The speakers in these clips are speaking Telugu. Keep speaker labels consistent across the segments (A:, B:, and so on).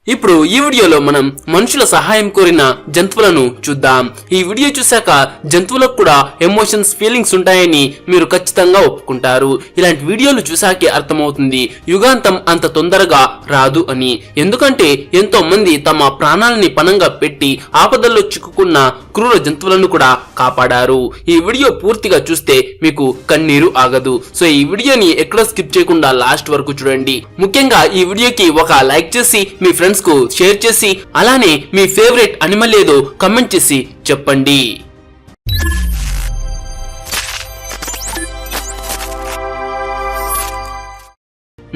A: ఇప్పుడు ఈ వీడియోలో మనం మనుషుల సహాయం కోరిన జంతువులను చూద్దాం. ఈ వీడియో చూశాక జంతువులకు కూడా ఎమోషన్స్ ఫీలింగ్స్ ఉంటాయని మీరు ఖచ్చితంగా ఒప్పుకుంటారు. ఇలాంటి వీడియోలు చూశాకే అర్థమవుతుంది యుగాంతం అంత తొందరగా రాదు అని. ఎందుకంటే ఎంతో మంది తమ ప్రాణాలని పణంగా పెట్టి ఆపదల్లో చిక్కుకున్న క్రూర జంతువులను కూడా కాపాడారు. ఈ వీడియో పూర్తిగా చూస్తే మీకు కన్నీరు ఆగదు. సో ఈ వీడియోని ఎక్కడ స్కిప్ చేయకుండా లాస్ట్ వరకు చూడండి. ముఖ్యంగా ఈ వీడియోకి ఒక లైక్ చేసి మీ ఫ్రెండ్స్ కు షేర్ చేసి అలానే మీ ఫేవరెట్ అనిమల్ ఏదో కమెంట్ చేసి చెప్పండి.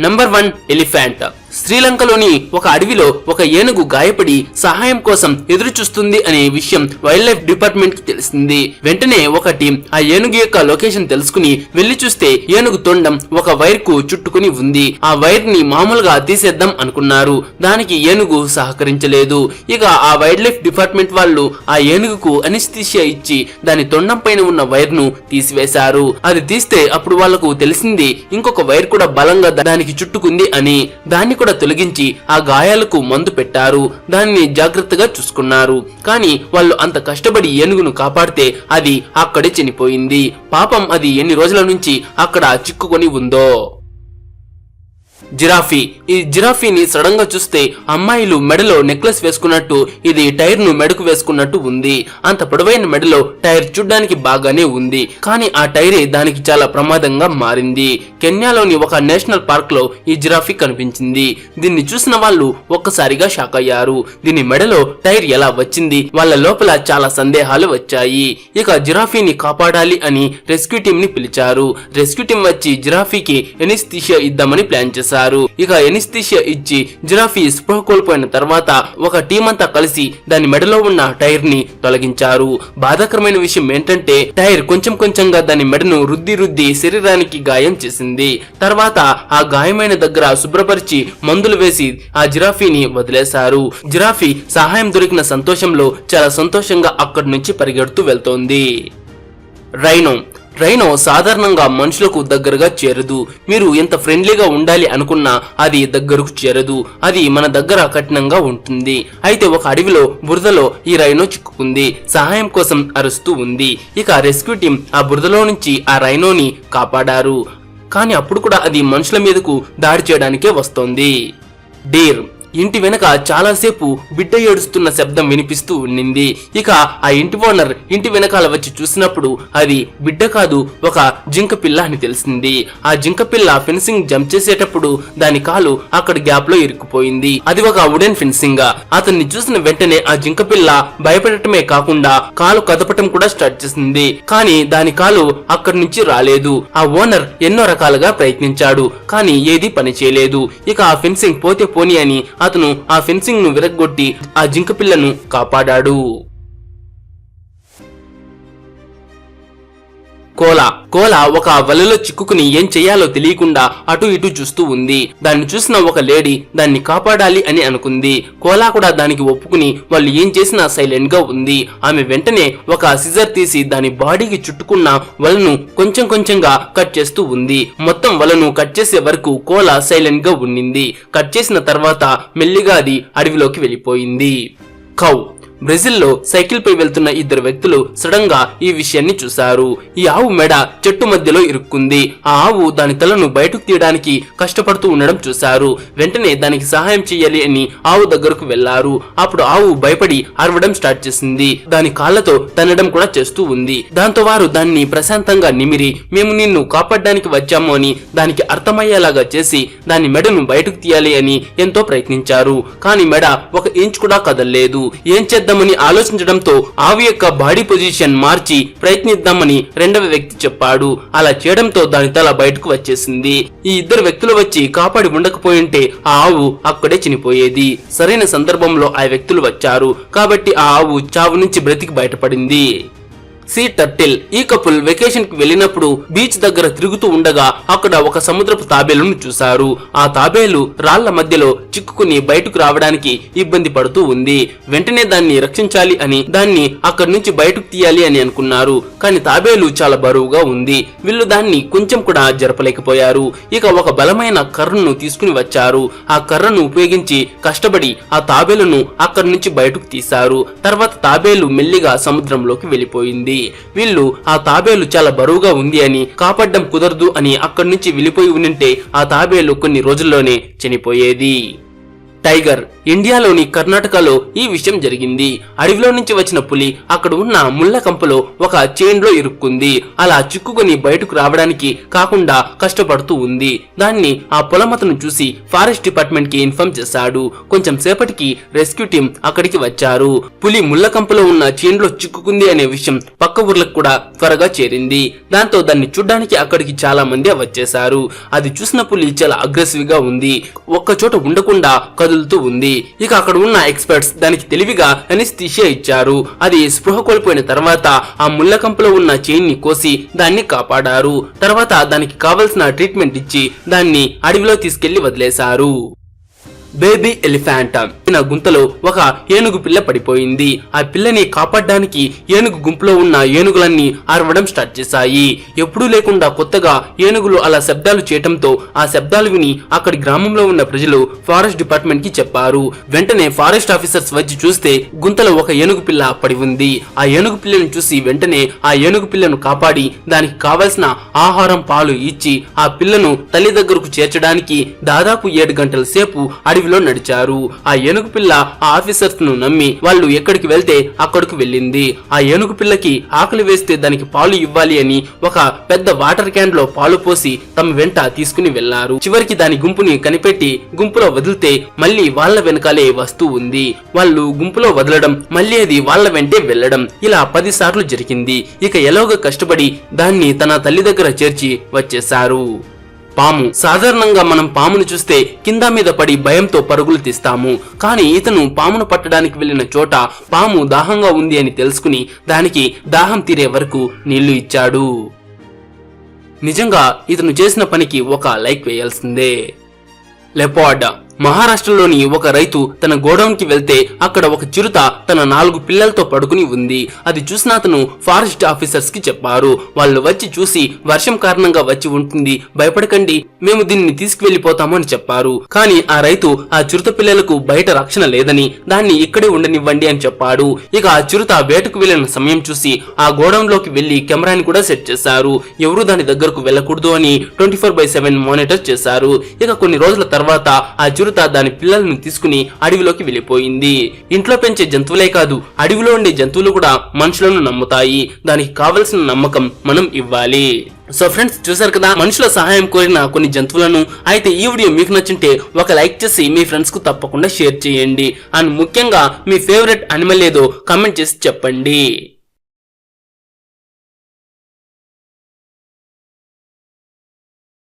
A: Number 1 elephant. శ్రీలంకలోని ఒక అడవిలో ఒక ఏనుగు గాయపడి సహాయం కోసం ఎదురు చూస్తుంది అనే విషయం వైల్డ్ లైఫ్ డిపార్ట్మెంట్ కి తెలిసింది. వెంటనే ఒక టీం ఆ ఏనుగు యొక్క లొకేషన్ తెలుసుకుని వెళ్లి చూస్తే ఏనుగు తొండం ఒక వైర్ కు చుట్టుకుని ఉంది. ఆ వైర్ ని మామూలుగా తీసేద్దాం అనుకున్నారు. దానికి ఏనుగు సహకరించలేదు. ఇక ఆ వైల్డ్ లైఫ్ డిపార్ట్మెంట్ వాళ్ళు ఆ ఏనుగుకు అనెస్థీషియా ఇచ్చి దాని తొండం పైన ఉన్న వైర్ ను తీసివేశారు. అది తీస్తే అప్పుడు వాళ్లకు తెలిసింది ఇంకొక వైర్ కూడా బలంగా దానికి చుట్టుకుంది అని. దాన్ని కూడా తొలగించి ఆ గాయాలకు మందు పెట్టారు. దాన్ని జాగ్రత్తగా చూసుకున్నారు. కానీ వాళ్ళు అంత కష్టపడి ఏనుగును కాపాడితే అది అక్కడే చనిపోయింది. పాపం అది ఎన్ని రోజుల నుంచి అక్కడ చిక్కుకొని ఉందో. జిరాఫీ. ఈ జిరాఫీని సడన్ గా చూస్తే అమ్మాయిలు మెడలో నెక్లెస్ వేసుకున్నట్టు ఇది టైర్ ను మెడకు వేసుకున్నట్టు ఉంది. అంత పొడవైన మెడలో టైర్ చూడ్డానికి బాగానే ఉంది. కానీ ఆ టైరే దానికి చాలా ప్రమాదంగా మారింది. కెన్యాలోని ఒక నేషనల్ పార్క్ లో ఈ జిరాఫీ కనిపించింది. దీన్ని చూసిన వాళ్ళు ఒక్కసారిగా షాక్ అయ్యారు. దీని మెడలో టైర్ ఎలా వచ్చింది? వాళ్ళ లోపల చాలా సందేహాలు వచ్చాయి. ఇక జిరాఫీని కాపాడాలి అని రెస్క్యూ టీం ని పిలిచారు. రెస్క్యూ టీం వచ్చి జిరాఫీకి ఎనెస్థీషియా ఇద్దామని ప్లాన్ చేశారు. ఇక ఎనెస్థీషియా ఇచ్చి జిరాఫీ స్పృహ కోల్పోయిన తర్వాత ఒక టీం అంతా కలిసి దాని మెడలో ఉన్న టైర్ ని తొలగించారు. బాధాకరమైన విషయం ఏంటంటే టైర్ కొంచెం కొంచెంగా దాని మెడను రుద్ది శరీరానికి గాయం చేసింది. తర్వాత ఆ గాయమైన దగ్గర శుభ్రపరిచి మందులు వేసి ఆ జిరాఫీని వదిలేశారు. జిరాఫీ సహాయం దొరికిన సంతోషంలో చాలా సంతోషంగా అక్కడి నుంచి పరిగెడుతూ వెళ్తోంది. రైనో. రైనో సాధారణంగా మనుషులకు దగ్గరగా చేరదు. మీరు ఎంత ఫ్రెండ్లీగా ఉండాలి అనుకున్నా అది దగ్గరకు చేరదు. అది మన దగ్గర కఠినంగా ఉంటుంది. అయితే ఒక అడవిలో బురదలో ఈ రైనో చిక్కుకుంది. సహాయం కోసం అరుస్తూ ఉంది. ఇక రెస్క్యూ టీం ఆ బురదలో నుంచి ఆ రైనోని కాపాడారు. కానీ అప్పుడు కూడా అది మనుషుల మీదకు దాడి చేయడానికే వస్తోంది. డీర్. ఇంటి వెనక చాలాసేపు బిడ్డ ఏడుస్తున్న శబ్దం వినిపిస్తూ ఉండింది. ఇక ఆ ఇంటి ఓనర్ ఇంటి వెనకాల వచ్చి చూసినప్పుడు అది బిడ్డ కాదు, ఒక జింక పిల్ల అని తెలిసింది. ఆ జింక పిల్ల ఫెన్సింగ్ జంప్ చేసేటప్పుడు దాని కాలు అక్కడ గ్యాప్ లో ఇరుక్కుపోయింది. అది ఒక వుడెన్ ఫెన్సింగ్. అతన్ని చూసిన వెంటనే ఆ జింక పిల్ల భయపడటమే కాకుండా కాలు కదపటం కూడా స్టార్ట్ చేసింది. కానీ దాని కాలు అక్కడి నుంచి రాలేదు. ఆ ఓనర్ ఎన్నో రకాలుగా ప్రయత్నించాడు, కానీ ఏది పని చేయలేదు. ఇక ఆ ఫెన్సింగ్ పోతే పోని అని అతను ఆ ఫెన్సింగ్ ను విరగ్గొట్టి ఆ జింక పిల్లను కాపాడాడు. కోలా ఒక వలలో చిక్కుకుని ఏం చెయ్యాలో తెలియకుండా అటు ఇటు చూస్తూ ఉంది. దాన్ని చూసిన ఒక లేడీ దాన్ని కాపాడాలి అని అనుకుంది. కోలా కూడా దానికి ఒప్పుకుని వాళ్ళు ఏం చేసినా సైలెంట్ గా ఉంది. ఆమె వెంటనే ఒక సిజర్ తీసి దాని బాడీకి చుట్టుకున్న వలను కొంచెం కొంచెంగా కట్ చేస్తూ ఉంది. మొత్తం వలను కట్ చేసే వరకు కోలా సైలెంట్ గా ఉండింది. కట్ చేసిన తర్వాత మెల్లిగా అది అడవిలోకి వెళ్ళిపోయింది. కౌ. బ్రెజిల్లో సైకిల్ పై వెళ్తున్న ఇద్దరు వ్యక్తులు సడన్ గా ఈ విషయాన్ని చూశారు. ఈ ఆవు మెడ చెట్టు మధ్యలో ఇరుక్కుంది. ఆ ఆవు దాని తలను బయటకు తీయడానికి కష్టపడుతూ ఉండడం చూశారు. వెంటనే దానికి సహాయం చేయాలి అని ఆవు దగ్గరకు వెళ్లారు. అప్పుడు ఆవు భయపడి అరవడం స్టార్ట్ చేసింది. దాని కాళ్లతో తన్నడం కూడా చేస్తూ ఉంది. దాంతో వారు దాన్ని ప్రశాంతంగా నిమిరి మేము నిన్ను కాపాడడానికి వచ్చాము అని దానికి అర్థమయ్యేలాగా చేసి దాని మెడను బయటకు తీయాలి అని ఎంతో ప్రయత్నించారు. కానీ మెడ 1 ఇంచ్ కూడా కదలలేదు. ఏం చేద్దామని ఆలోచించడంతో ఆవు యొక్క బాడీ పొజిషన్ మార్చి ప్రయత్నిద్దామని రెండవ వ్యక్తి చెప్పాడు. అలా చేయడంతో దాని తల బయటకు వచ్చేసింది. ఈ ఇద్దరు వ్యక్తులు వచ్చి కాపాడి ఉండకపోయింటే ఆ ఆవు అక్కడే చనిపోయేది. సరైన సందర్భంలో ఆ వ్యక్తులు వచ్చారు కాబట్టి ఆ ఆవు చావు నుంచి బ్రతికి బయటపడింది. Sea turtle. ఈ కపుల్ వెకేషన్ కి వెళ్ళినప్పుడు బీచ్ దగ్గర తిరుగుతూ ఉండగా అక్కడ ఒక సముద్రపు తాబేలును చూశారు. ఆ తాబేలు రాళ్ల మధ్యలో చిక్కుకుని బయటకు రావడానికి ఇబ్బంది పడుతూ ఉంది. వెంటనే దాన్ని రక్షించాలి అని దాన్ని అక్కడి నుంచి బయటకు తీయాలి అని అనుకున్నారు. కానీ తాబేలు చాలా బరువుగా ఉంది. వీళ్ళు దాన్ని కొంచెం కూడా జరపలేకపోయారు. ఇక ఒక బలమైన కర్రను తీసుకుని వచ్చారు. ఆ కర్రను ఉపయోగించి కష్టపడి ఆ తాబేలును అక్కడి నుంచి బయటకు తీశారు. తర్వాత తాబేలు మెల్లిగా సముద్రంలోకి వెళ్ళిపోయింది. వీళ్ళు ఆ తాబేలు చాలా బరువుగా ఉంది అని కాపాడడం కుదరదు అని అక్కడి నుంచి వెళ్ళిపోయి ఉంటే ఆ తాబేలు కొన్ని రోజుల్లోనే చనిపోయేది. టైగర్. ఇండియాలోని కర్ణాటకలో ఈ విషయం జరిగింది. అడవిలో నుంచి వచ్చిన పులి అక్కడ ఉన్న ముళ్ళ కంపలో ఒక చైన్ లో ఇరుక్కుంది. అలా చిక్కుకొని బయటకు రావడానికి కాకుండా కష్టపడుతూ ఉంది. దాన్ని ఆ పొలమతను చూసి ఫారెస్ట్ డిపార్ట్మెంట్ కి ఇన్ఫార్మ్ చేశాడు. కొంచెం సేపటికి రెస్క్యూ టీం అక్కడికి వచ్చారు. పులి ముళ్ళ కంపలో ఉన్న చైన్ లో చిక్కుకుంది అనే విషయం పక్క ఊర్లకు కూడా త్వరగా చేరింది. దాంతో దాన్ని చూడ్డానికి అక్కడికి చాలా మంది వచ్చేశారు. అది చూసిన పులి చాలా అగ్రెసివ్ గా ఉంది. ఒక్క చోట ఉండకుండా కదులుతూ ఉంది. ఇక అక్కడ ఉన్న ఎక్స్పర్ట్స్ దానికి తెలివిగా అనెస్థీషియా ఇచ్చారు. అది స్పృహ కోల్పోయిన తర్వాత ఆ ముళ్ళకంపలో ఉన్న చైన్ ని కోసి దాన్ని కాపాడారు. తర్వాత దానికి కావలసిన ట్రీట్మెంట్ ఇచ్చి దాన్ని అడవిలో తీసుకెళ్లి వదిలేశారు. Baby elephant. గుంతలో ఒక ఏనుగు పిల్ల పడిపోయింది. ఆ పిల్లని కాపాడడానికి ఏనుగు గుంపులో ఉన్న ఏనుగులన్నీ అరవడం స్టార్ట్ చేశాయి. ఎప్పుడూ లేకుండా కొత్తగా ఏనుగులు అలా శబ్దాలు చేయటంతో ఆ శబ్దాలు విని అక్కడి గ్రామంలో ఉన్న ప్రజలు ఫారెస్ట్ డిపార్ట్మెంట్ కి చెప్పారు. వెంటనే ఫారెస్ట్ ఆఫీసర్స్ వచ్చి చూస్తే గుంతలో ఒక ఏనుగు పిల్ల పడి ఉంది. ఆ ఏనుగు పిల్లను చూసి వెంటనే ఆ ఏనుగు పిల్లను కాపాడి దానికి కావలసిన ఆహారం పాలు ఇచ్చి ఆ పిల్లను తల్లి దగ్గరకు చేర్చడానికి దాదాపు 7 గంటల సేపు అడవిలో నడిచారు. ఆ ఏనుగు పిల్ల ఆ ఆఫీసర్స్ ను నమ్మి వాళ్ళు ఎక్కడికి వెళ్తే అక్కడికి వెళ్ళింది. ఆ ఏనుగు పిల్లకి ఆకలి వేస్తే దానికి పాలు ఇవ్వాలి అని ఒక పెద్ద వాటర్ క్యాన్ లో పాలు పోసి తమ వెంట తీసుకుని వెళ్లారు. చివరికి దాని గుంపుని కనిపెట్టి గుంపులో వదిలితే మళ్ళీ వాళ్ళ వెనకాలే వస్తూ ఉంది. వాళ్ళు గుంపులో వదలడం మళ్ళీ అది వాళ్ళ వెంటే వెళ్లడం ఇలా 10 సార్లు జరిగింది. ఇక ఎలాగో కష్టపడి దాన్ని తన తల్లి దగ్గర చేర్చి వచ్చేశారు. పాము. సాధారణంగా మనం పామును చూస్తే కింద మీద పడి భయంతో పరుగులు తీస్తాము. కానీ ఇతను పామును పట్టడానికి వెళ్లిన చోట పాము దాహంగా ఉంది అని తెలుసుకుని దానికి దాహం తీరే వరకు నీళ్లు ఇచ్చాడు. నిజంగా ఇతను చేసిన పనికి ఒక లైక్ వేయాల్సిందే. లెపార్డ్. మహారాష్ట్రలోని ఒక రైతు తన గోడౌన్ కి వెళ్తే అక్కడ ఒక చిరుత తన 4 పిల్లలతో పడుకుని ఉంది. అది చూసిన అతను ఫారెస్ట్ ఆఫీసర్స్ కి చెప్పారు. వాళ్ళు వచ్చి చూసి వర్షం కారణంగా వచ్చి ఉంటుంది, భయపడకండి, మేము దీన్ని తీసుకువెళ్లిపోతాము అని చెప్పారు. కానీ ఆ రైతు ఆ చిరుత పిల్లలకు బయట రక్షణ లేదని దాన్ని ఇక్కడే ఉండనివ్వండి అని చెప్పాడు. ఇక ఆ చిరుత వేటకు వెళ్లిన సమయం చూసి ఆ గోడౌన్ లోకి వెళ్లి కెమెరాని కూడా సెట్ చేశారు. ఎవరు దాని దగ్గరకు వెళ్లకూడదు అని 24/7 మానిటర్ చేశారు. ఇక కొన్ని రోజుల తర్వాత ఆ చిరుత దాని పిల్లలను తీసుకుని అడవిలోకి వెళ్ళిపోయింది. ఇంట్లో పెంచే జంతువులే కాదు, అడవిలో ఉండే జంతువులు కూడా మనుషులను నమ్ముతాయి. దానికి కావలసిన నమ్మకం మనం ఇవ్వాలి. సో ఫ్రెండ్స్, చూసారు కదా మనుషుల సహాయం కోరిన కొన్ని జంతువులను. అయితే ఈ వీడియో మీకు నచ్చింటే ఒక లైక్ చేసి మీ ఫ్రెండ్స్ కు తప్పకుండా షేర్ చేయండి. అండ్ ముఖ్యంగా మీ ఫేవరెట్ అనిమల్ ఏదో కామెంట్ చేసి చెప్పండి.